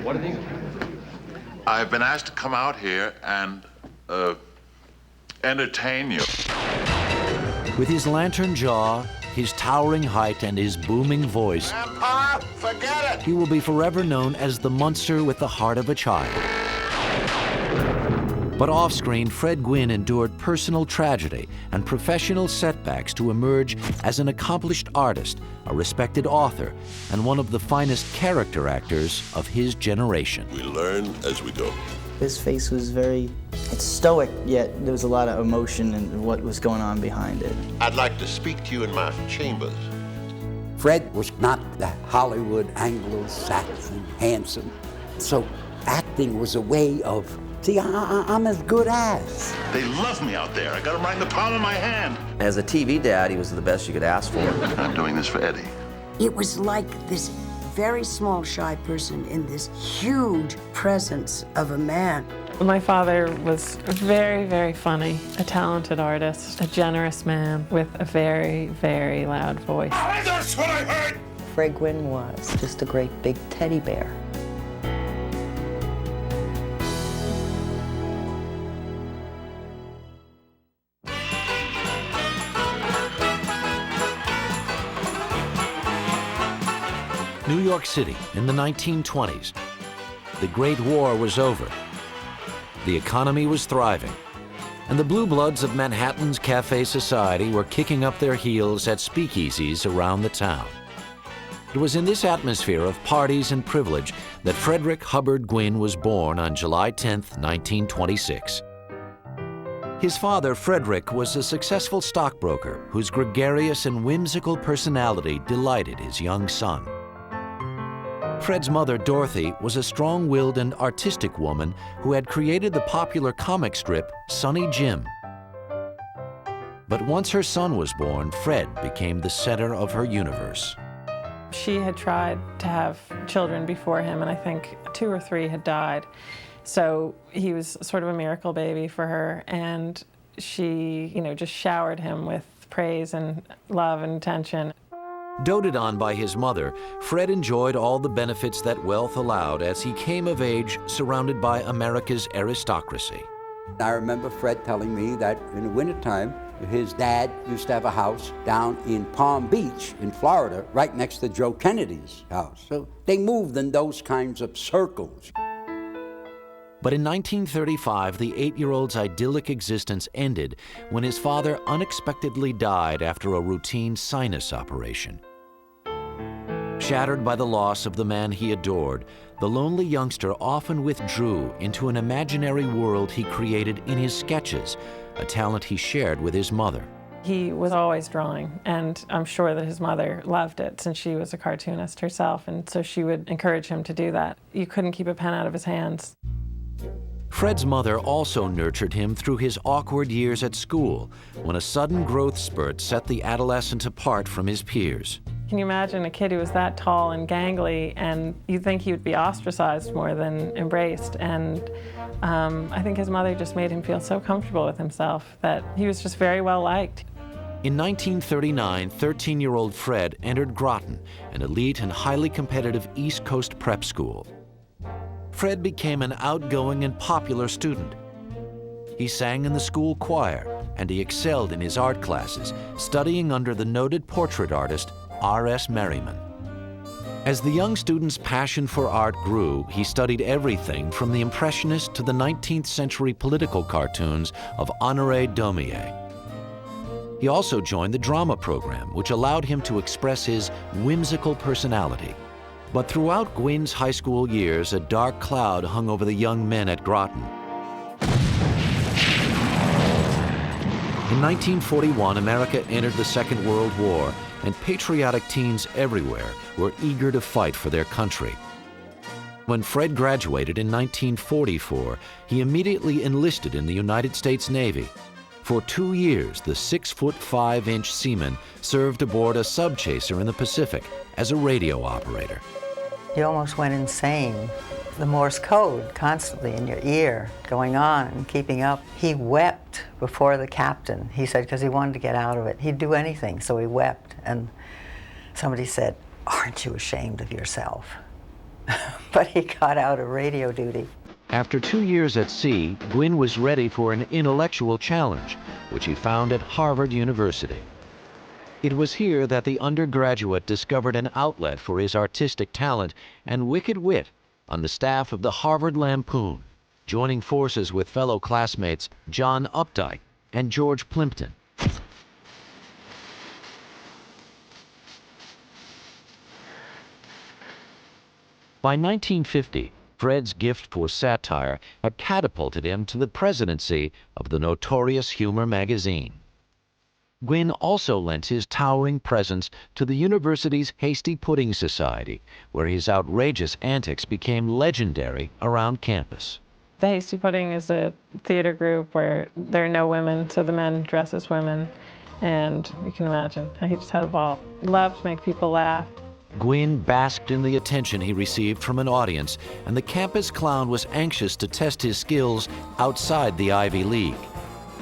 What are these? I've been asked to come out here and entertain you. With his lantern jaw, his towering height, and his booming voice, Grandpa, forget it! he will be forever known as the Munster with the heart of a child. But off-screen, Fred Gwynne endured personal tragedy and professional setbacks to emerge as an accomplished artist, a respected author, and one of the finest character actors of his generation. We learn as we go. His face was it's stoic, yet there was a lot of emotion in what was going on behind it. I'd like to speak to you in my chambers. Fred was not the Hollywood Anglo-Saxon handsome, so acting was a way of, see, I'm as good as. They love me out there. I got them right in the palm of my hand. As a TV dad, he was the best you could ask for. I'm doing this for Eddie. It was like this very small, shy person in this huge presence of a man. My father was very, very funny, a talented artist, a generous man with a very, very loud voice. That's what I heard! Fred Gwynne was just a great big teddy bear. New York City in the 1920s. The Great War was over. The economy was thriving. And the blue bloods of Manhattan's cafe society were kicking up their heels at speakeasies around the town. It was in this atmosphere of parties and privilege that Frederick Hubbard Gwynne was born on July 10, 1926. His father, Frederick, was a successful stockbroker whose gregarious and whimsical personality delighted his young son. Fred's mother, Dorothy, was a strong-willed and artistic woman who had created the popular comic strip Sonny Jim. But once her son was born, Fred became the center of her universe. She had tried to have children before him, and I think 2 or 3 had died. So he was sort of a miracle baby for her, and she, just showered him with praise and love and attention. Doted on by his mother, Fred enjoyed all the benefits that wealth allowed as he came of age surrounded by America's aristocracy. I remember Fred telling me that in the wintertime, his dad used to have a house down in Palm Beach in Florida, right next to Joe Kennedy's house. So they moved in those kinds of circles. But in 1935, the 8-year-old's idyllic existence ended when his father unexpectedly died after a routine sinus operation. Shattered by the loss of the man he adored, the lonely youngster often withdrew into an imaginary world he created in his sketches, a talent he shared with his mother. He was always drawing, and I'm sure that his mother loved it since she was a cartoonist herself, and so she would encourage him to do that. You couldn't keep a pen out of his hands. Fred's mother also nurtured him through his awkward years at school, when a sudden growth spurt set the adolescent apart from his peers. Can you imagine a kid who was that tall and gangly, and you'd think he would be ostracized more than embraced? And I think his mother just made him feel so comfortable with himself that he was just very well liked. In 1939, 13-year-old Fred entered Groton, an elite and highly competitive East Coast prep school. Fred became an outgoing and popular student. He sang in the school choir, and he excelled in his art classes, studying under the noted portrait artist R.S. Merriman. As the young student's passion for art grew, he studied everything from the Impressionist to the 19th century political cartoons of Honoré Daumier. He also joined the drama program, which allowed him to express his whimsical personality. But throughout Gwynne's high school years, a dark cloud hung over the young men at Groton. In 1941, America entered the Second World War, and patriotic teens everywhere were eager to fight for their country. When Fred graduated in 1944, he immediately enlisted in the United States Navy. For 2 years, the 6'5" seaman served aboard a subchaser in the Pacific as a radio operator. You almost went insane. The Morse code constantly in your ear, going on and keeping up. He wept before the captain. He said, because he wanted to get out of it. He'd do anything, so he wept. And somebody said, "Aren't you ashamed of yourself?" But he got out of radio duty. After 2 years at sea, Gwynne was ready for an intellectual challenge, which he found at Harvard University. It was here that the undergraduate discovered an outlet for his artistic talent and wicked wit on the staff of the Harvard Lampoon, joining forces with fellow classmates John Updike and George Plimpton. By 1950, Fred's gift for satire had catapulted him to the presidency of the notorious humor magazine. Gwynne also lent his towering presence to the university's Hasty Pudding Society, where his outrageous antics became legendary around campus. The Hasty Pudding is a theater group where there are no women, so the men dress as women, and you can imagine, he just had a ball. He loved to make people laugh. Gwynne basked in the attention he received from an audience, and the campus clown was anxious to test his skills outside the Ivy League.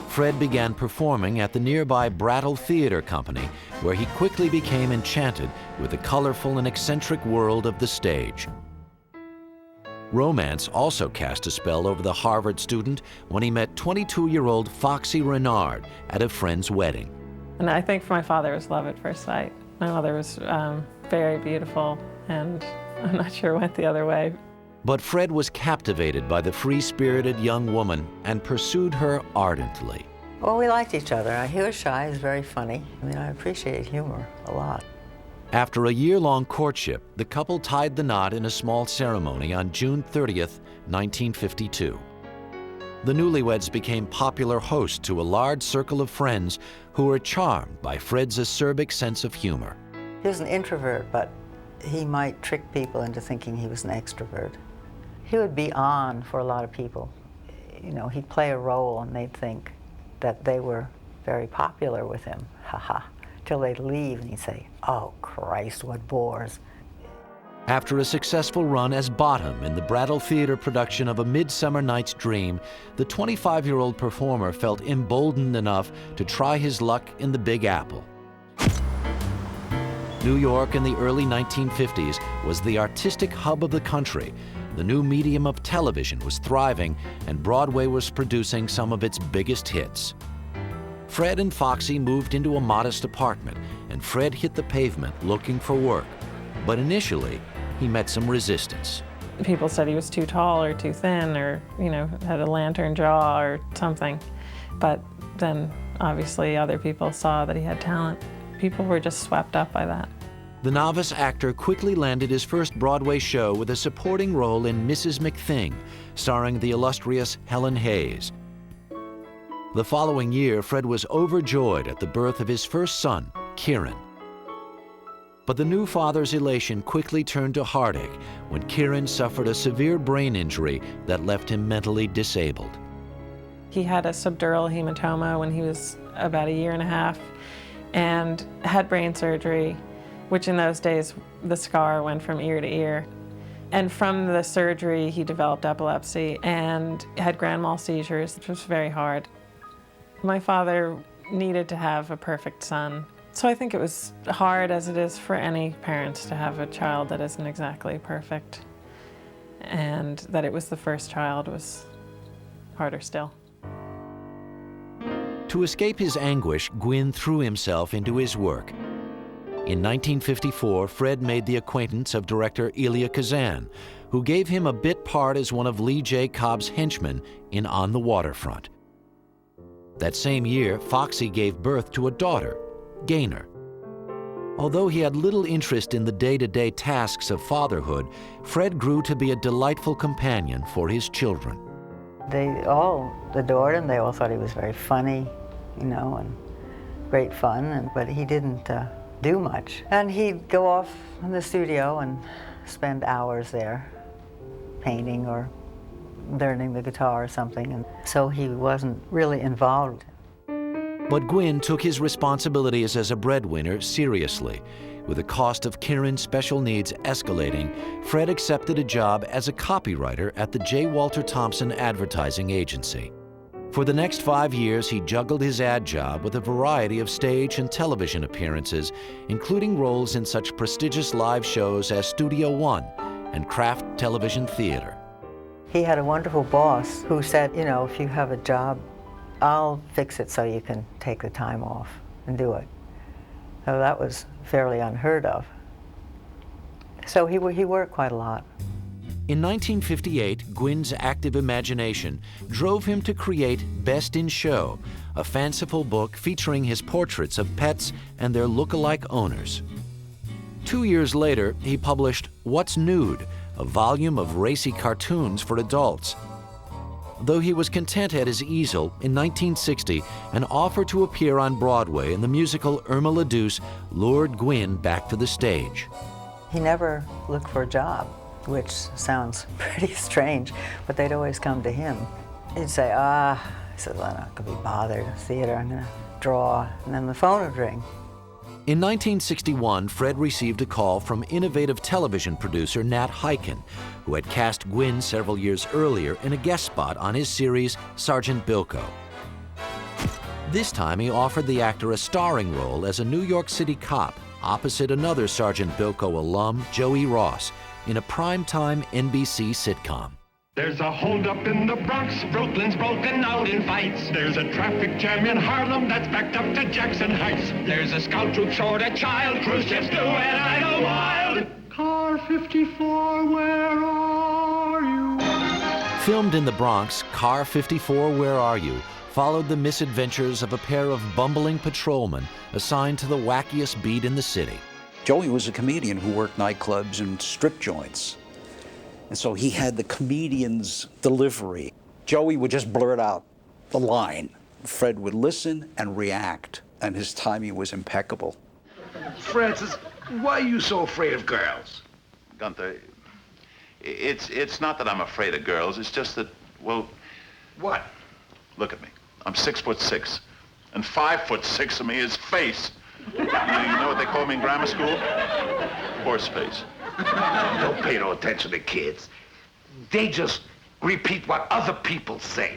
Fred began performing at the nearby Brattle Theater Company, where he quickly became enchanted with the colorful and eccentric world of the stage. Romance also cast a spell over the Harvard student when he met 22-year-old Foxy Renard at a friend's wedding. And I think for my father it was love at first sight. My mother was very beautiful, and I'm not sure it went the other way. But Fred was captivated by the free-spirited young woman and pursued her ardently. Well, we liked each other. He was shy, he was very funny. I mean, I appreciate humor a lot. After a year-long courtship, the couple tied the knot in a small ceremony on June 30th, 1952. The newlyweds became popular hosts to a large circle of friends who were charmed by Fred's acerbic sense of humor. He was an introvert, but he might trick people into thinking he was an extrovert. He would be on for a lot of people. You know, he'd play a role and they'd think that they were very popular with him, haha, till they'd leave and he'd say, "Oh Christ, what bores." After a successful run as Bottom in the Brattle Theater production of A Midsummer Night's Dream, the 25-year-old performer felt emboldened enough to try his luck in the Big Apple. New York in the early 1950s was the artistic hub of the country. The new medium of television was thriving, and Broadway was producing some of its biggest hits. Fred and Foxy moved into a modest apartment, and Fred hit the pavement looking for work. But initially, he met some resistance. People said he was too tall or too thin or, you know, had a lantern jaw or something. But then, obviously, other people saw that he had talent. People were just swept up by that. The novice actor quickly landed his first Broadway show with a supporting role in Mrs. McThing, starring the illustrious Helen Hayes. The following year, Fred was overjoyed at the birth of his first son, Kieran. But the new father's elation quickly turned to heartache when Kieran suffered a severe brain injury that left him mentally disabled. He had a subdural hematoma when he was about 1.5 years and had brain surgery, which in those days, the scar went from ear to ear. And from the surgery, he developed epilepsy and had grand mal seizures, which was very hard. My father needed to have a perfect son. So I think it was hard, as it is for any parents, to have a child that isn't exactly perfect. And that it was the first child was harder still. To escape his anguish, Gwynne threw himself into his work. In 1954, Fred made the acquaintance of director Elia Kazan, who gave him a bit part as one of Lee J. Cobb's henchmen in On the Waterfront. That same year, Foxy gave birth to a daughter, Gaynor. Although he had little interest in the day-to-day tasks of fatherhood, Fred grew to be a delightful companion for his children. They all adored him. They all thought he was very funny, you know, and great fun, but he didn't do much. And he'd go off in the studio and spend hours there painting or learning the guitar or something, and so he wasn't really involved. But Gwynne took his responsibilities as a breadwinner seriously. With the cost of Kieran's special needs escalating, Fred accepted a job as a copywriter at the J. Walter Thompson Advertising Agency. For the next 5 years, he juggled his ad job with a variety of stage and television appearances, including roles in such prestigious live shows as Studio One and Kraft Television Theater. He had a wonderful boss who said, you know, if you have a job, I'll fix it so you can take the time off and do it. So that was fairly unheard of. So he worked quite a lot. In 1958, Gwynne's active imagination drove him to create Best in Show, a fanciful book featuring his portraits of pets and their look-alike owners. 2 years later, he published What's Nude, a volume of racy cartoons for adults. Though he was content at his easel, in 1960, an offer to appear on Broadway in the musical Irma la Douce lured Gwynne back to the stage. He never looked for a job, which sounds pretty strange, but they'd always come to him. He'd say, he said, well, I'm not gonna be bothered, theater, I'm gonna draw, and then the phone would ring. In 1961, Fred received a call from innovative television producer Nat Hiken, who had cast Gwynne several years earlier in a guest spot on his series Sergeant Bilko. This time he offered the actor a starring role as a New York City cop opposite another Sergeant Bilko alum, Joey Ross, in a primetime NBC sitcom. There's a holdup in the Bronx, Brooklyn's broken out in fights. There's a traffic jam in Harlem that's backed up to Jackson Heights. There's a scout troop short a child, cruise ships do and idle wild. Car 54, where are you? Filmed in the Bronx, Car 54, Where Are You? Followed the misadventures of a pair of bumbling patrolmen assigned to the wackiest beat in the city. Joey was a comedian who worked nightclubs and strip joints. And so he had the comedian's delivery. Joey would just blurt out the line. Fred would listen and react, and his timing was impeccable. Francis, why are you so afraid of girls? Gunther, it's not that I'm afraid of girls. It's just that, well... What? Look at me. I'm 6'6", and 5'6" of me is face. You know what they call me in grammar school? Horse face. Don't pay no attention to kids. They just repeat what other people say.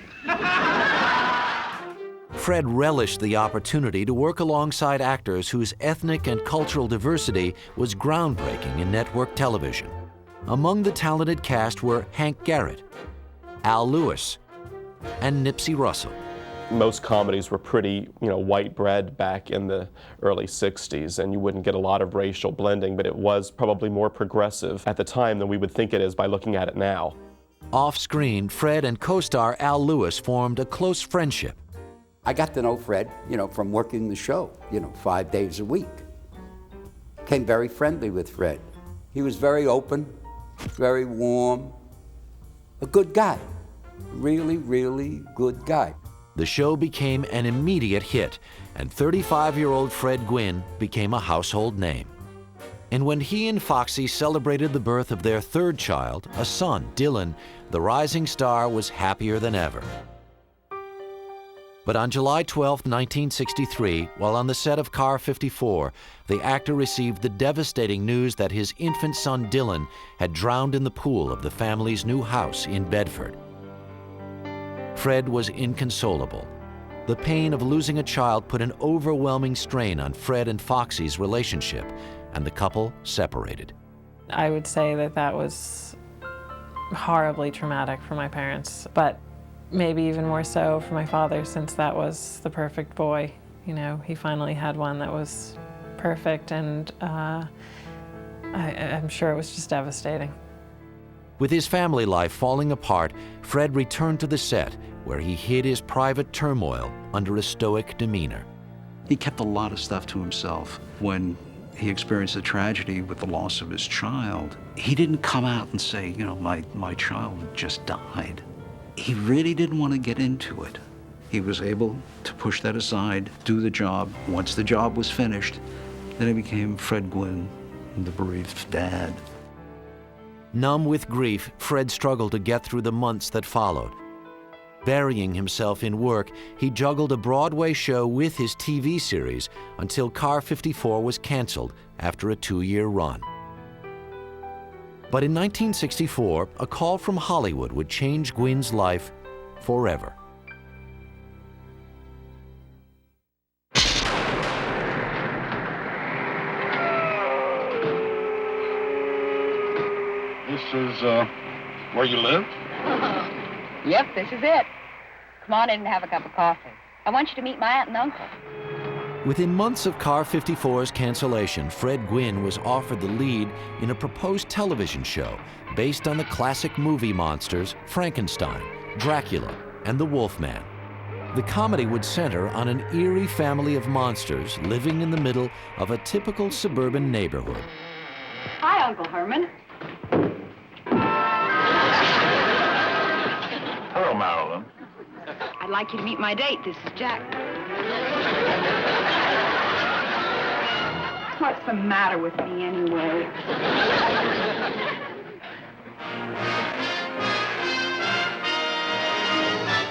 Fred relished the opportunity to work alongside actors whose ethnic and cultural diversity was groundbreaking in network television. Among the talented cast were Hank Garrett, Al Lewis, and Nipsey Russell. Most comedies were pretty, white bread back in the early 60s, and you wouldn't get a lot of racial blending, but it was probably more progressive at the time than we would think it is by looking at it now. Off-screen, Fred and co-star Al Lewis formed a close friendship. I got to know Fred, from working the show, 5 days a week. Became very friendly with Fred. He was very open, very warm, a good guy. Really, really good guy. The show became an immediate hit, and 35-year-old Fred Gwynne became a household name. And when he and Foxy celebrated the birth of their third child, a son, Dylan, the rising star was happier than ever. But on July 12, 1963, while on the set of Car 54, the actor received the devastating news that his infant son, Dylan, had drowned in the pool of the family's new house in Bedford. Fred was inconsolable. The pain of losing a child put an overwhelming strain on Fred and Foxy's relationship, and the couple separated. I would say that was horribly traumatic for my parents, but maybe even more so for my father, since that was the perfect boy. He finally had one that was perfect, and I'm sure it was just devastating. With his family life falling apart, Fred returned to the set, where he hid his private turmoil under a stoic demeanor. He kept a lot of stuff to himself. When he experienced the tragedy with the loss of his child, he didn't come out and say, my child just died. He really didn't want to get into it. He was able to push that aside, do the job. Once the job was finished, then he became Fred Gwynne, the bereaved dad. Numb with grief, Fred struggled to get through the months that followed. Burying himself in work, he juggled a Broadway show with his TV series until Car 54 was canceled after a 2-year run. But in 1964, a call from Hollywood would change Gwynne's life forever. This is, where you live? Yep, this is it. Come on in and have a cup of coffee. I want you to meet my aunt and uncle. Within months of Car 54's cancellation, Fred Gwynne was offered the lead in a proposed television show based on the classic movie monsters Frankenstein, Dracula, and the Wolfman. The comedy would center on an eerie family of monsters living in the middle of a typical suburban neighborhood. Hi, Uncle Herman. Hello, Marilyn. I'd like you to meet my date. This is Jack. What's the matter with me, anyway?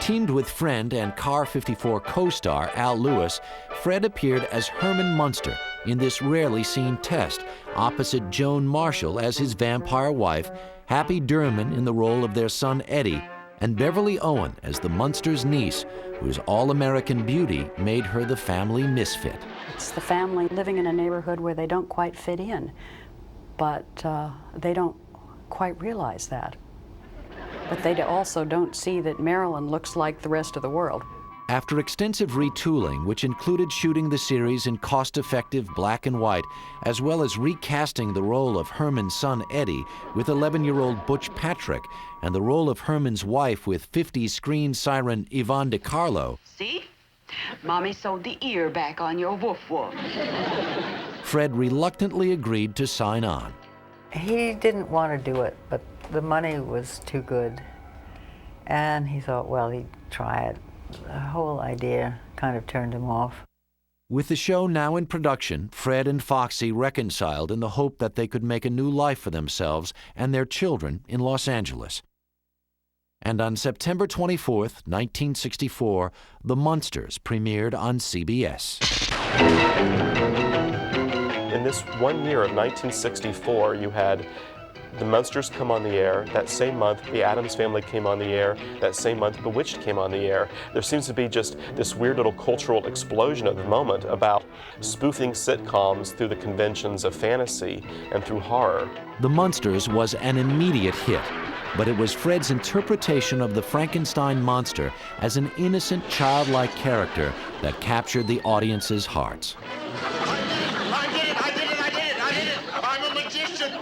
Teamed with friend and Car 54 co-star Al Lewis, Fred appeared as Herman Munster in this rarely seen test, opposite Joan Marshall as his vampire wife, Happy Durman in the role of their son Eddie, and Beverly Owen as the Munsters' niece, whose all-American beauty made her the family misfit. It's the family living in a neighborhood where they don't quite fit in, but they don't quite realize that. But they also don't see that Marilyn looks like the rest of the world. After extensive retooling, which included shooting the series in cost-effective black and white, as well as recasting the role of Herman's son Eddie with 11-year-old Butch Patrick, and the role of Herman's wife with 50s screen siren Yvonne DiCarlo, See? Mommy sewed the ear back on your woof-woof. Fred reluctantly agreed to sign on. He didn't want to do it, but the money was too good. And he thought, well, he'd try it. The whole idea kind of turned him off. With the show now in production, Fred and Foxy reconciled in the hope that they could make a new life for themselves and their children in Los Angeles. And on September 24th, 1964, The Munsters premiered on CBS. In this one year of 1964, you had The Munsters come on the air. That same month, The Addams Family came on the air. That same month, Bewitched came on the air. There seems to be just this weird little cultural explosion at the moment about spoofing sitcoms through the conventions of fantasy and through horror. The Munsters was an immediate hit, but it was Fred's interpretation of the Frankenstein monster as an innocent, childlike character that captured the audience's hearts. I'm a magician!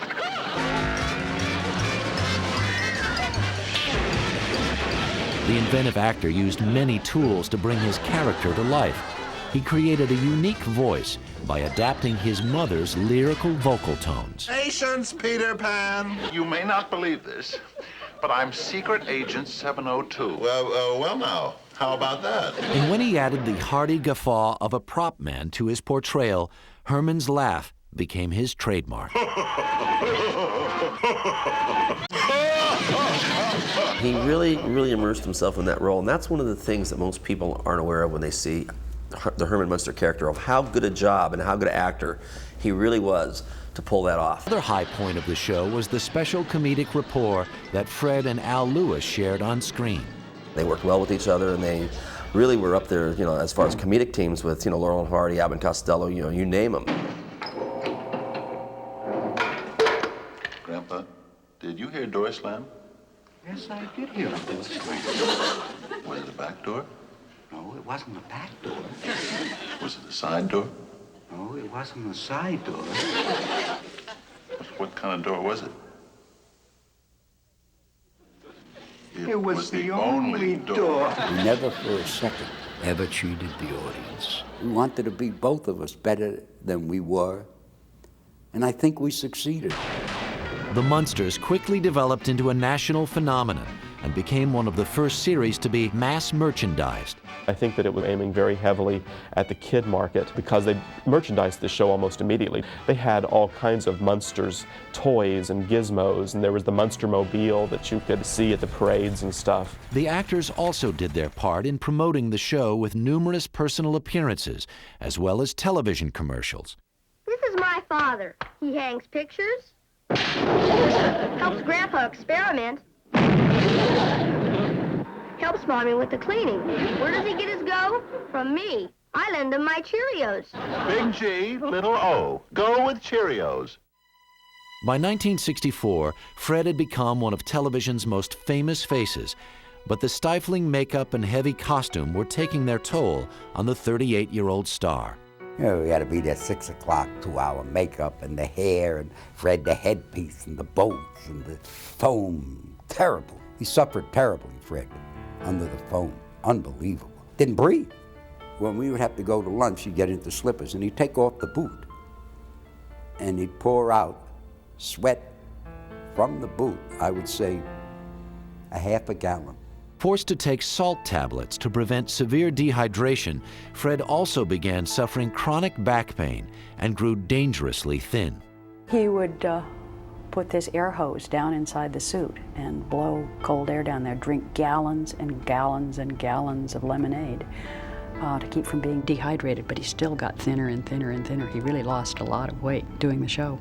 The inventive actor used many tools to bring his character to life. He created a unique voice by adapting his mother's lyrical vocal tones. Patience, Peter Pan. You may not believe this, but I'm Secret Agent 702. Well now, how about that? And when he added the hearty guffaw of a prop man to his portrayal, Herman's laugh became his trademark. He really immersed himself in that role, and that's one of the things that most people aren't aware of when they see the Herman Munster character, of how good a job and how good an actor he really was to pull that off. The other high point of the show was the special comedic rapport that Fred and Al Lewis shared on screen. They worked well with each other, and they really were up there, as far as comedic teams with, Laurel and Hardy, Abbott and Costello, you name them. Grandpa, did you hear door slam? Yes, I did hear a door slam. Was it a back door? No, it wasn't a back door. Was it a side door? No, it wasn't a side door. What kind of door was it? It was the only door. We never for a second ever cheated the audience. We wanted to be both of us better than we were, and I think we succeeded. The Munsters quickly developed into a national phenomenon and became one of the first series to be mass merchandised. I think that it was aiming very heavily at the kid market because they merchandised the show almost immediately. They had all kinds of Munsters toys and gizmos, and there was the Munstermobile that you could see at the parades and stuff. The actors also did their part in promoting the show with numerous personal appearances, as well as television commercials. This is my father. He hangs pictures, helps Grandpa experiment, helps Mommy with the cleaning. Where does he get his go? From me. I lend him my Cheerios. Big G, little O. Go with Cheerios. By 1964, Fred had become one of television's most famous faces, but the stifling makeup and heavy costume were taking their toll on the 38-year-old star. You know, we had to be there 6 o'clock, 2-hour makeup and the hair, and Fred the headpiece and the boats and the foam. Terrible. He suffered terribly, Fred, under the foam. Unbelievable. Didn't breathe. When we would have to go to lunch, he'd get into slippers and he'd take off the boot and he'd pour out sweat from the boot, I would say a half a gallon. Forced to take salt tablets to prevent severe dehydration, Fred also began suffering chronic back pain and grew dangerously thin. He would put this air hose down inside the suit and blow cold air down there, drink gallons and gallons and gallons of lemonade to keep from being dehydrated, but he still got thinner and thinner and thinner. He really lost a lot of weight doing the show.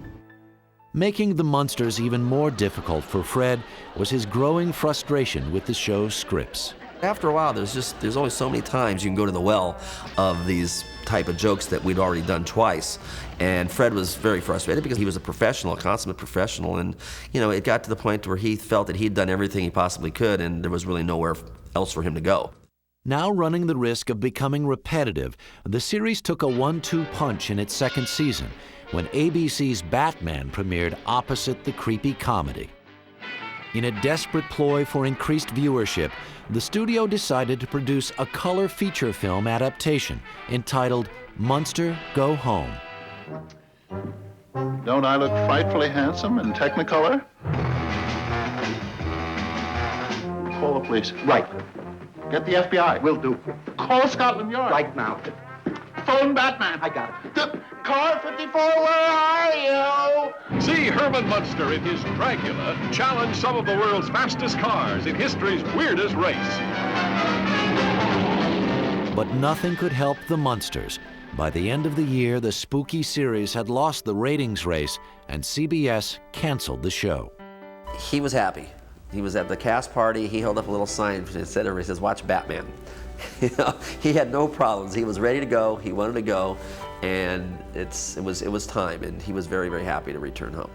Making the Munsters even more difficult for Fred was his growing frustration with the show's scripts. After a while, there's only so many times you can go to the well of these type of jokes that we'd already done twice. And Fred was very frustrated because he was a professional, a consummate professional, and it got to the point where he felt that he'd done everything he possibly could and there was really nowhere else for him to go. Now running the risk of becoming repetitive, the series took a 1-2 punch in its second season when ABC's Batman premiered opposite the creepy comedy. In a desperate ploy for increased viewership, the studio decided to produce a color feature film adaptation entitled Munster Go Home. Don't I look frightfully handsome in Technicolor? Call the police. Right. Get the FBI. Will do. Call Scotland Yard. Right now. Phone Batman. I got it. Car 54, where are you? See Herman Munster in his Dracula challenge some of the world's fastest cars in history's weirdest race. But nothing could help the Munsters. By the end of the year, the spooky series had lost the ratings race, and CBS canceled the show. He was happy. He was at the cast party. He held up a little sign that said, "Everybody says, watch Batman." He had no problems. He was ready to go. He wanted to go, and it was time. And he was very, very happy to return home.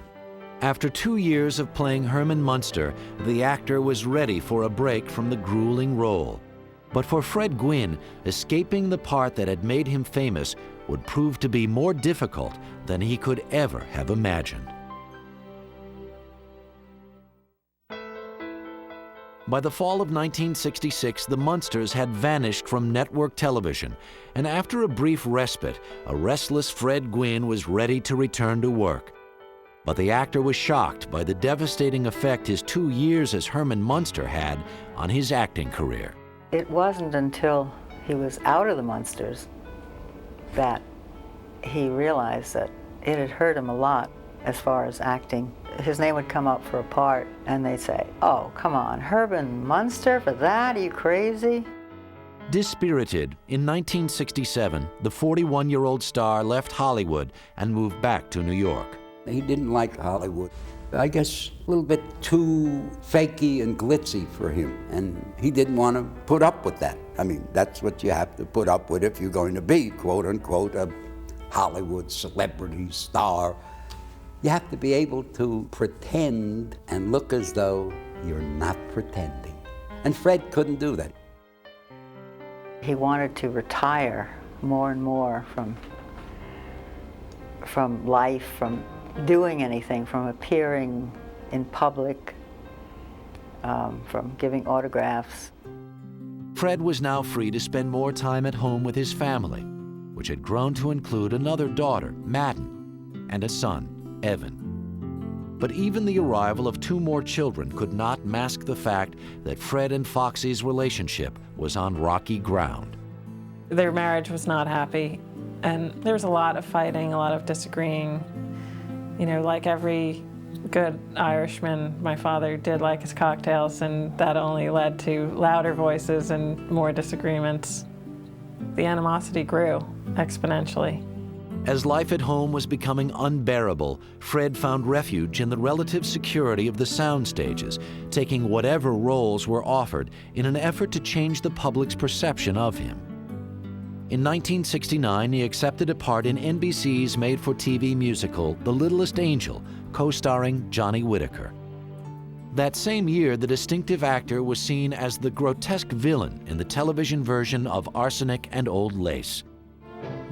After 2 years of playing Herman Munster, the actor was ready for a break from the grueling role. But for Fred Gwynne, escaping the part that had made him famous would prove to be more difficult than he could ever have imagined. By the fall of 1966, the Munsters had vanished from network television, and after a brief respite, a restless Fred Gwynne was ready to return to work. But the actor was shocked by the devastating effect his 2 years as Herman Munster had on his acting career. It wasn't until he was out of the Munsters that he realized that it had hurt him a lot as far as acting. His name would come up for a part, and they'd say, "Oh, come on, Herman Munster for that? Are you crazy?" Dispirited, in 1967, the 41-year-old star left Hollywood and moved back to New York. He didn't like Hollywood. I guess a little bit too fakey and glitzy for him, and he didn't want to put up with that. I mean, that's what you have to put up with if you're going to be, quote unquote, a Hollywood celebrity star. You have to be able to pretend and look as though you're not pretending. And Fred couldn't do that. He wanted to retire more and more from life, from doing anything, from appearing in public, from giving autographs. Fred was now free to spend more time at home with his family, which had grown to include another daughter, Madden, and a son, Evan. But even the arrival of 2 more children could not mask the fact that Fred and Foxy's relationship was on rocky ground. Their marriage was not happy, and there was a lot of fighting, a lot of disagreeing. Like every good Irishman, my father did like his cocktails, and that only led to louder voices and more disagreements. The animosity grew exponentially. As life at home was becoming unbearable, Fred found refuge in the relative security of the sound stages, taking whatever roles were offered in an effort to change the public's perception of him. In 1969, he accepted a part in NBC's made-for-TV musical The Littlest Angel, co-starring Johnny Whitaker. That same year, the distinctive actor was seen as the grotesque villain in the television version of Arsenic and Old Lace.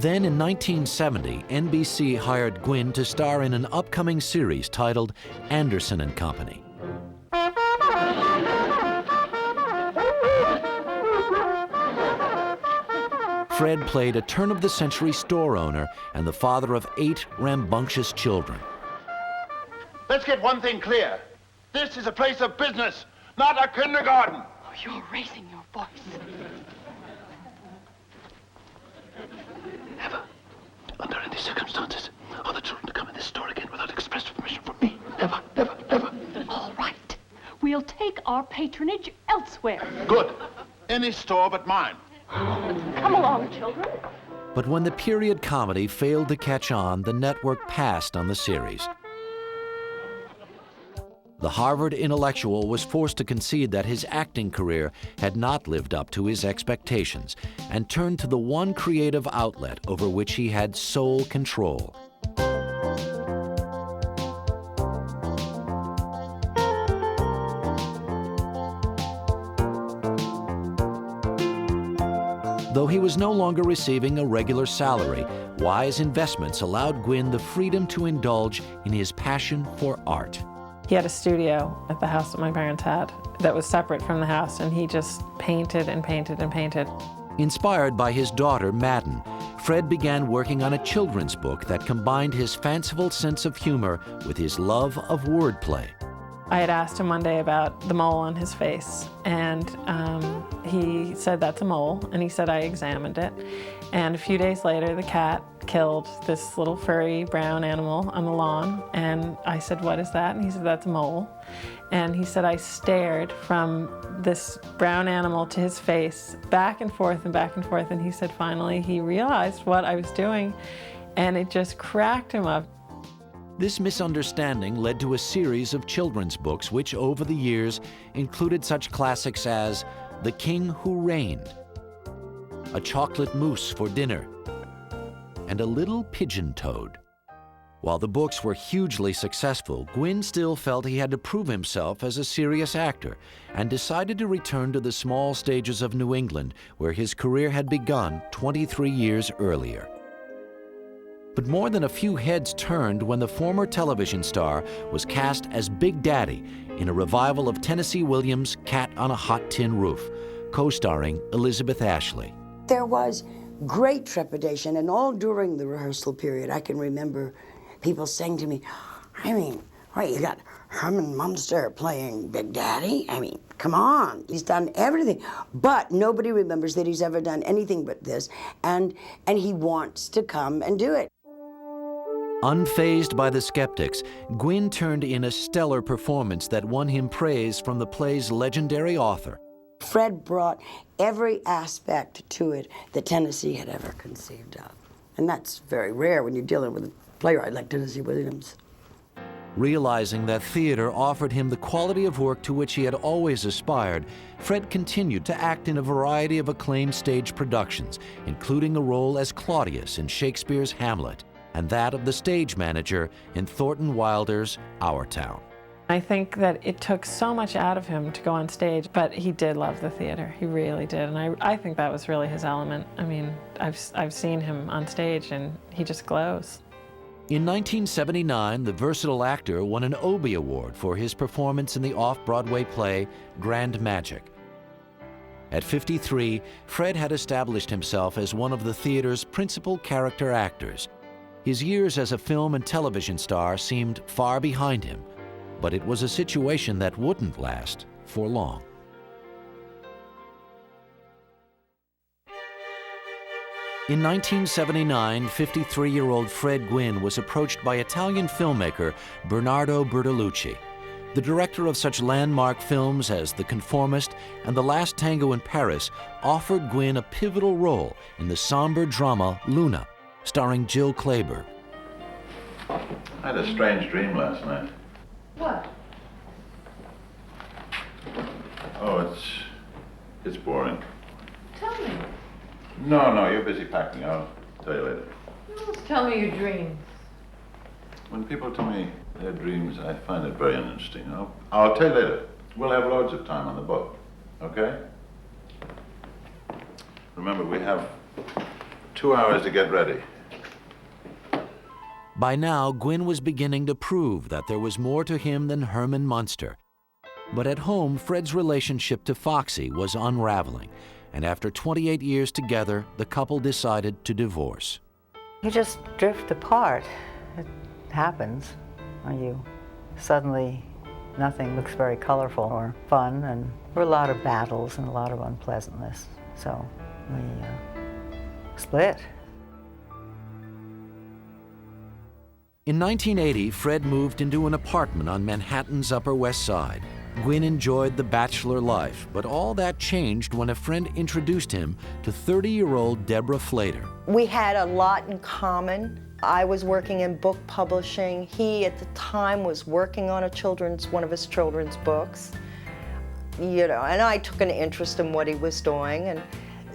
Then in 1970, NBC hired Gwynne to star in an upcoming series titled Anderson and Company. Fred played a turn-of-the-century store owner and the father of 8 rambunctious children. Let's get one thing clear. This is a place of business, not a kindergarten. Oh, you're raising your voice. Never, under any circumstances, are the children to come in this store again without express permission from me. Never, never, never. All right. We'll take our patronage elsewhere. Good. Any store but mine. Come along, children. But when the period comedy failed to catch on, the network passed on the series. The Harvard intellectual was forced to concede that his acting career had not lived up to his expectations and turned to the one creative outlet over which he had sole control. Though he was no longer receiving a regular salary, wise investments allowed Gwynne the freedom to indulge in his passion for art. He had a studio at the house that my parents had that was separate from the house, and he just painted and painted and painted. Inspired by his daughter, Madden, Fred began working on a children's book that combined his fanciful sense of humor with his love of wordplay. I had asked him one day about the mole on his face, and he said, "That's a mole," and he said, "I examined it." And a few days later, the cat killed this little furry brown animal on the lawn, and I said, "What is that?" And he said, "That's a mole." And he said, I stared from this brown animal to his face, back and forth and back and forth, and he said finally he realized what I was doing, and it just cracked him up. This misunderstanding led to a series of children's books which, over the years, included such classics as The King Who Reigned, A Chocolate Mousse for Dinner, and A Little Pigeon Toad. While the books were hugely successful, Gwynne still felt he had to prove himself as a serious actor and decided to return to the small stages of New England, where his career had begun 23 years earlier. But more than a few heads turned when the former television star was cast as Big Daddy in a revival of Tennessee Williams' Cat on a Hot Tin Roof, co-starring Elizabeth Ashley. There was great trepidation, and all during the rehearsal period, I can remember people saying to me, I mean, right, you got Herman Munster playing Big Daddy? I mean, come on, he's done everything. But nobody remembers that he's ever done anything but this, and he wants to come and do it. Unfazed by the skeptics, Gwynne turned in a stellar performance that won him praise from the play's legendary author. Fred brought every aspect to it that Tennessee had ever conceived of. And that's very rare when you're dealing with a playwright like Tennessee Williams. Realizing that theater offered him the quality of work to which he had always aspired, Fred continued to act in a variety of acclaimed stage productions, including a role as Claudius in Shakespeare's Hamlet, and that of the stage manager in Thornton Wilder's Our Town. I think that it took so much out of him to go on stage, but he did love the theater. He really did, and I think that was really his element. I mean, I've seen him on stage, and he just glows. In 1979, the versatile actor won an Obie Award for his performance in the off-Broadway play Grand Magic. At 53, Fred had established himself as one of the theater's principal character actors. His years as a film and television star seemed far behind him, but it was a situation that wouldn't last for long. In 1979, 53-year-old Fred Gwynne was approached by Italian filmmaker Bernardo Bertolucci. The director of such landmark films as The Conformist and The Last Tango in Paris offered Gwynne a pivotal role in the somber drama Luna, starring Jill Clayburgh. I had a strange dream last night. What? Oh, it's boring. Tell me. No, you're busy packing. I'll tell you later. Tell me your dreams. When people tell me their dreams, I find it very interesting. I'll tell you later. We'll have loads of time on the boat, okay? Remember, we have 2 hours to get ready. By now, Gwynne was beginning to prove that there was more to him than Herman Munster. But at home, Fred's relationship to Foxy was unraveling, and after 28 years together, the couple decided to divorce. You just drift apart. It happens. You suddenly, nothing looks very colorful or fun, and there were a lot of battles and a lot of unpleasantness. So we split. In 1980, Fred moved into an apartment on Manhattan's Upper West Side. Gwynne enjoyed the bachelor life, but all that changed when a friend introduced him to 30-year-old Deborah Flater. We had a lot in common. I was working in book publishing. He, at the time, was working on one of his children's books. And I took an interest in what he was doing, and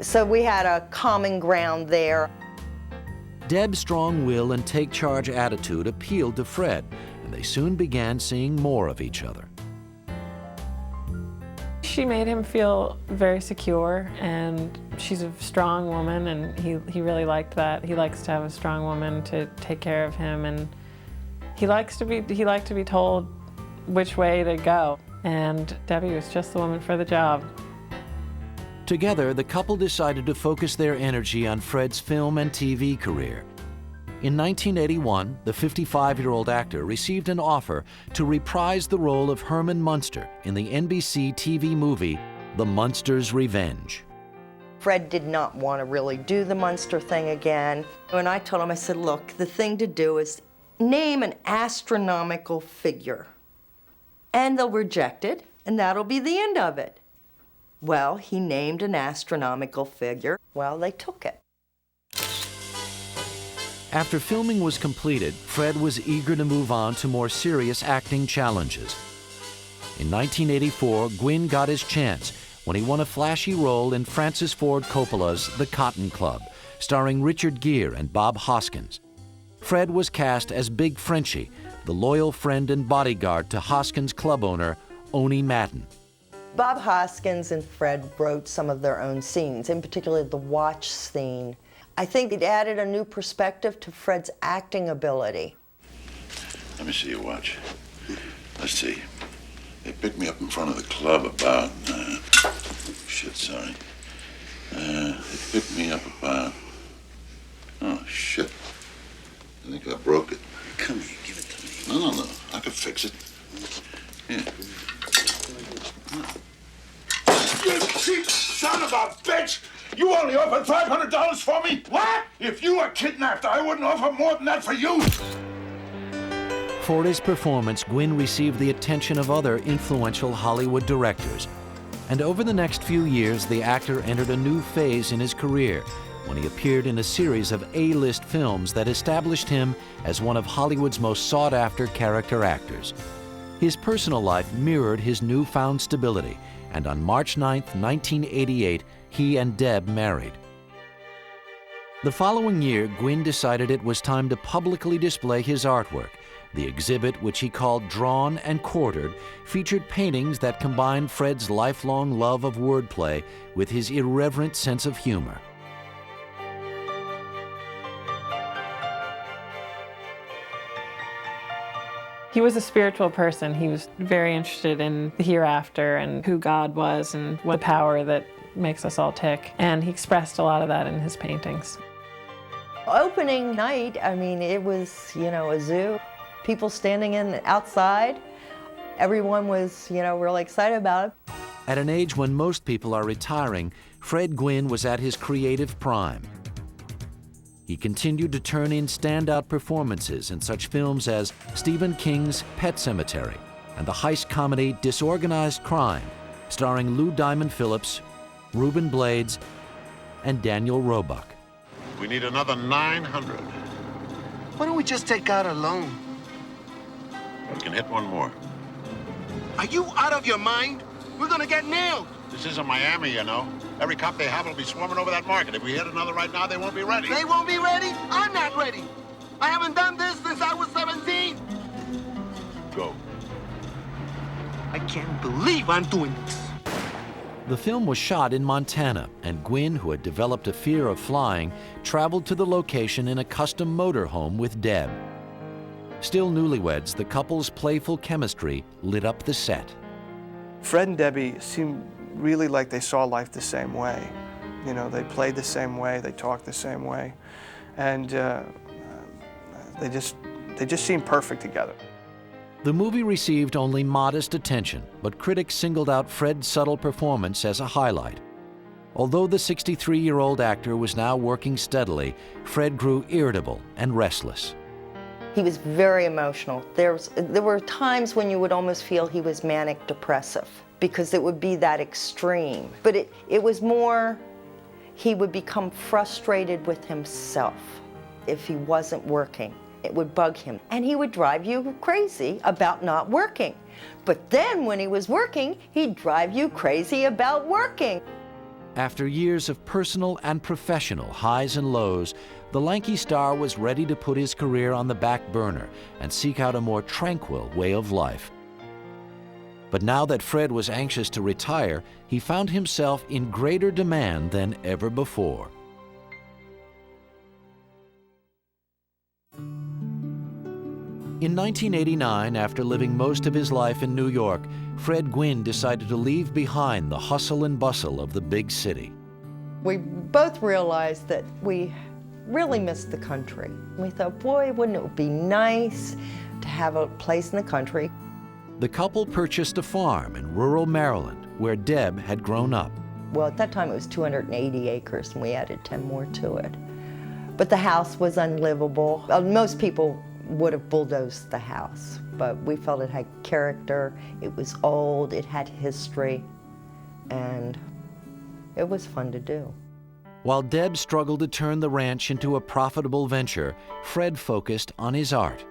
so we had a common ground there. Deb's strong will and take-charge attitude appealed to Fred, and they soon began seeing more of each other. She made him feel very secure, and she's a strong woman, and he really liked that. He likes to have a strong woman to take care of him, and he liked to be told which way to go. And Debbie was just the woman for the job. Together, the couple decided to focus their energy on Fred's film and TV career. In 1981, the 55-year-old actor received an offer to reprise the role of Herman Munster in the NBC TV movie, The Munster's Revenge. Fred did not want to really do the Munster thing again. And I told him, I said, look, the thing to do is name an astronomical figure. And they'll reject it, and that'll be the end of it. Well, he named an astronomical figure. Well, they took it. After filming was completed, Fred was eager to move on to more serious acting challenges. In 1984, Gwynne got his chance when he won a flashy role in Francis Ford Coppola's The Cotton Club, starring Richard Gere and Bob Hoskins. Fred was cast as Big Frenchie, the loyal friend and bodyguard to Hoskins' club owner, Oni Madden. Bob Hoskins and Fred wrote some of their own scenes, in particular the watch scene. I think it added a new perspective to Fred's acting ability. Let me see your watch. Let's see. They picked me up in front of the club about, they picked me up about, oh shit. I think I broke it. Come here, give it to me. No. I could fix it. Here. You cheap son of a bitch! You only offered $500 for me? What? If you were kidnapped, I wouldn't offer more than that for you. For his performance, Gwynne received the attention of other influential Hollywood directors. And over the next few years, the actor entered a new phase in his career when he appeared in a series of A-list films that established him as one of Hollywood's most sought-after character actors. His personal life mirrored his newfound stability, and on March 9, 1988, he and Deb married. The following year, Gwynne decided it was time to publicly display his artwork. The exhibit, which he called Drawn and Quartered, featured paintings that combined Fred's lifelong love of wordplay with his irreverent sense of humor. He was a spiritual person. He was very interested in the hereafter and who God was and what power that makes us all tick. And he expressed a lot of that in his paintings. Opening night, I mean, it was, a zoo. People standing outside. Everyone was, really excited about it. At an age when most people are retiring, Fred Gwynne was at his creative prime. He continued to turn in standout performances in such films as Stephen King's Pet Sematary and the heist comedy Disorganized Crime, starring Lou Diamond Phillips, Ruben Blades, and Daniel Roebuck. We need another 900. Why don't we just take out a loan? We can hit one more. Are you out of your mind? We're gonna get nailed. This isn't Miami, you know. Every cop they have will be swarming over that market. If we hit another right now, they won't be ready. They won't be ready? I'm not ready. I haven't done this since I was 17. Go. I can't believe I'm doing this. The film was shot in Montana, and Gwynne, who had developed a fear of flying, traveled to the location in a custom motorhome with Deb. Still newlyweds, the couple's playful chemistry lit up the set. Fred and Debbie seemed really like they saw life the same way. You know, they played the same way, they talked the same way, and they just seemed perfect together. The movie received only modest attention, but critics singled out Fred's subtle performance as a highlight. Although the 63-year-old actor was now working steadily, Fred grew irritable and restless. He was very emotional. There were times when you would almost feel he was manic depressive because it would be that extreme. But it was more, he would become frustrated with himself if he wasn't working. It would bug him, and he would drive you crazy about not working. But then when he was working, he'd drive you crazy about working. After years of personal and professional highs and lows, the lanky star was ready to put his career on the back burner and seek out a more tranquil way of life. But now that Fred was anxious to retire, he found himself in greater demand than ever before. In 1989, after living most of his life in New York, Fred Gwynne decided to leave behind the hustle and bustle of the big city. We both realized that we really missed the country. We thought, boy, wouldn't it be nice to have a place in the country? The couple purchased a farm in rural Maryland, where Deb had grown up. Well, at that time it was 280 acres, and we added 10 more to it. But the house was unlivable. Most people would have bulldozed the house, but we felt it had character, it was old, it had history, and it was fun to do. While Deb struggled to turn the ranch into a profitable venture, Fred focused on his art.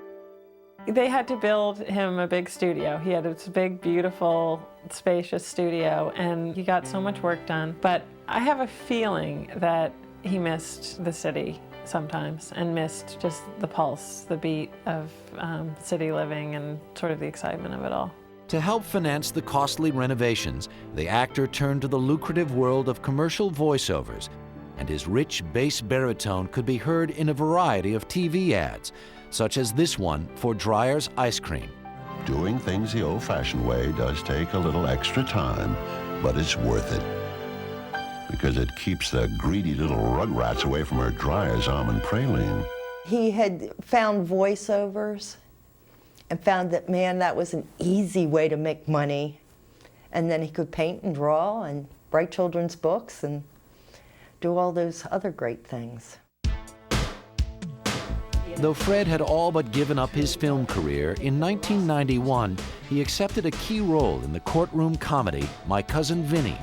They had to build him a big studio. He had this big, beautiful, spacious studio, and he got so much work done. But I have a feeling that he missed the city sometimes and missed just the pulse, the beat of city living and sort of the excitement of it all. To help finance the costly renovations, the actor turned to the lucrative world of commercial voiceovers, and his rich bass baritone could be heard in a variety of TV ads, such as this one for Dreyer's Ice Cream. Doing things the old-fashioned way does take a little extra time, but it's worth it, because it keeps the greedy little rugrats away from her Dreyer's almond praline. He had found voiceovers and found that, man, that was an easy way to make money. And then he could paint and draw and write children's books and do all those other great things. Though Fred had all but given up his film career, in 1991, he accepted a key role in the courtroom comedy My Cousin Vinny,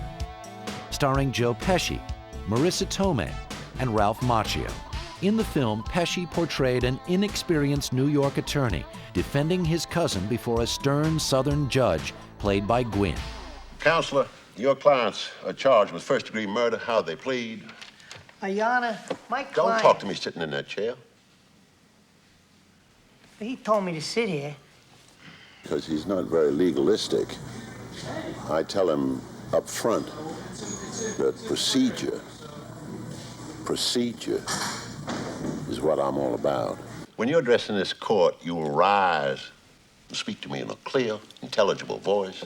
starring Joe Pesci, Marissa Tomei, and Ralph Macchio. In the film, Pesci portrayed an inexperienced New York attorney defending his cousin before a stern Southern judge played by Gwynne. Counselor, your clients are charged with first-degree murder. How they plead? Ayana, my client... Don't talk to me sitting in that chair. He told me to sit here. Because he's not very legalistic. I tell him up front that procedure is what I'm all about. When you're addressing this court, you will rise and speak to me in a clear, intelligible voice.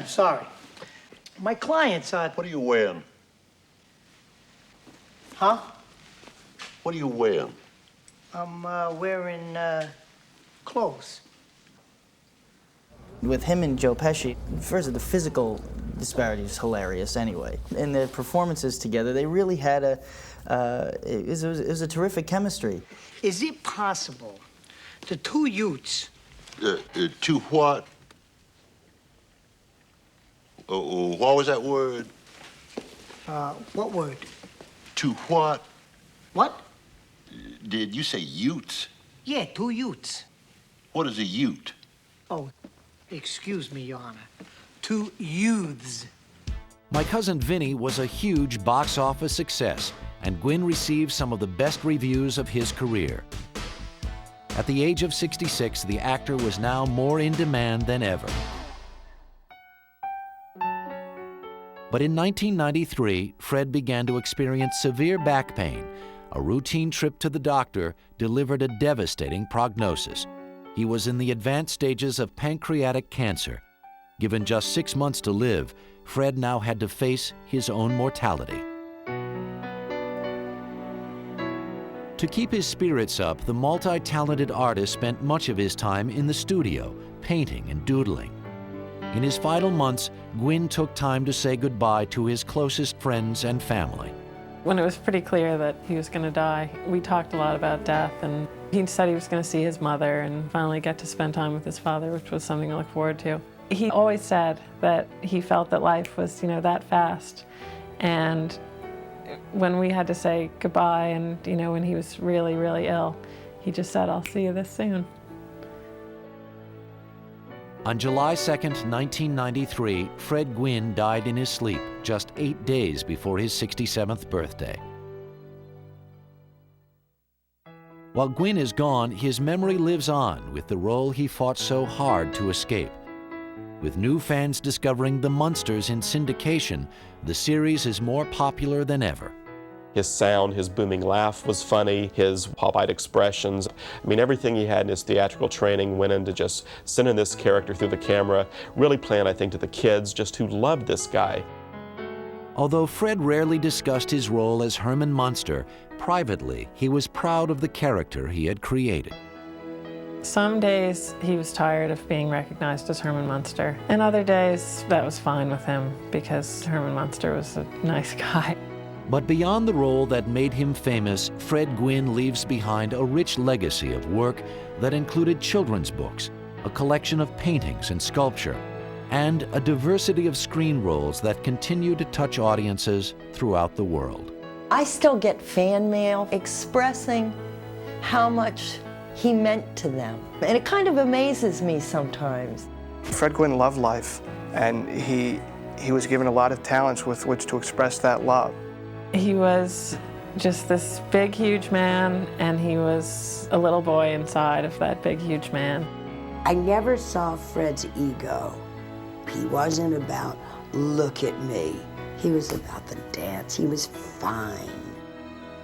Sorry. My clients are... What are you wearing? Huh? What are you wearing? I'm wearing clothes. With him and Joe Pesci, first, the physical disparity is hilarious anyway. And their performances together, they really had it was a terrific chemistry. Is it possible the two youths... Two what? What was that word? What word? To what? What? Did you say utes? Yeah, two youths. What is a ute? Oh, excuse me, Your Honor. two youths. My Cousin Vinny was a huge box office success, and Gwynne received some of the best reviews of his career. At the age of 66, the actor was now more in demand than ever. But in 1993, Fred began to experience severe back pain. A routine trip to the doctor delivered a devastating prognosis. He was in the advanced stages of pancreatic cancer. Given just 6 months to live, Fred now had to face his own mortality. To keep his spirits up, the multi-talented artist spent much of his time in the studio, painting and doodling. In his final months, Gwynne took time to say goodbye to his closest friends and family. When it was pretty clear that he was going to die, we talked a lot about death, and he said he was going to see his mother and finally get to spend time with his father, which was something to look forward to. He always said that he felt that life was, that fast. And when we had to say goodbye and, when he was really, really ill, he just said, "I'll see you this soon." On July 2nd, 1993, Fred Gwynne died in his sleep just 8 days before his 67th birthday. While Gwynne is gone, his memory lives on with the role he fought so hard to escape. With new fans discovering the Munsters in syndication, the series is more popular than ever. His sound, his booming laugh was funny, his pop-eyed expressions. I mean, everything he had in his theatrical training went into just sending this character through the camera, really playing, I think, to the kids just who loved this guy. Although Fred rarely discussed his role as Herman Munster, privately, he was proud of the character he had created. Some days he was tired of being recognized as Herman Munster, and other days that was fine with him because Herman Munster was a nice guy. But beyond the role that made him famous, Fred Gwynne leaves behind a rich legacy of work that included children's books, a collection of paintings and sculpture, and a diversity of screen roles that continue to touch audiences throughout the world. I still get fan mail expressing how much he meant to them, and it kind of amazes me sometimes. Fred Gwynne loved life, and he was given a lot of talents with which to express that love. He was just this big, huge man, and he was a little boy inside of that big, huge man. I never saw Fred's ego. He wasn't about, look at me. He was about the dance. He was fine.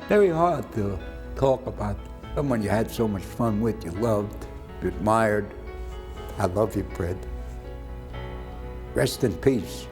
Very hard to talk about someone you had so much fun with, you loved, you admired. I love you, Fred. Rest in peace.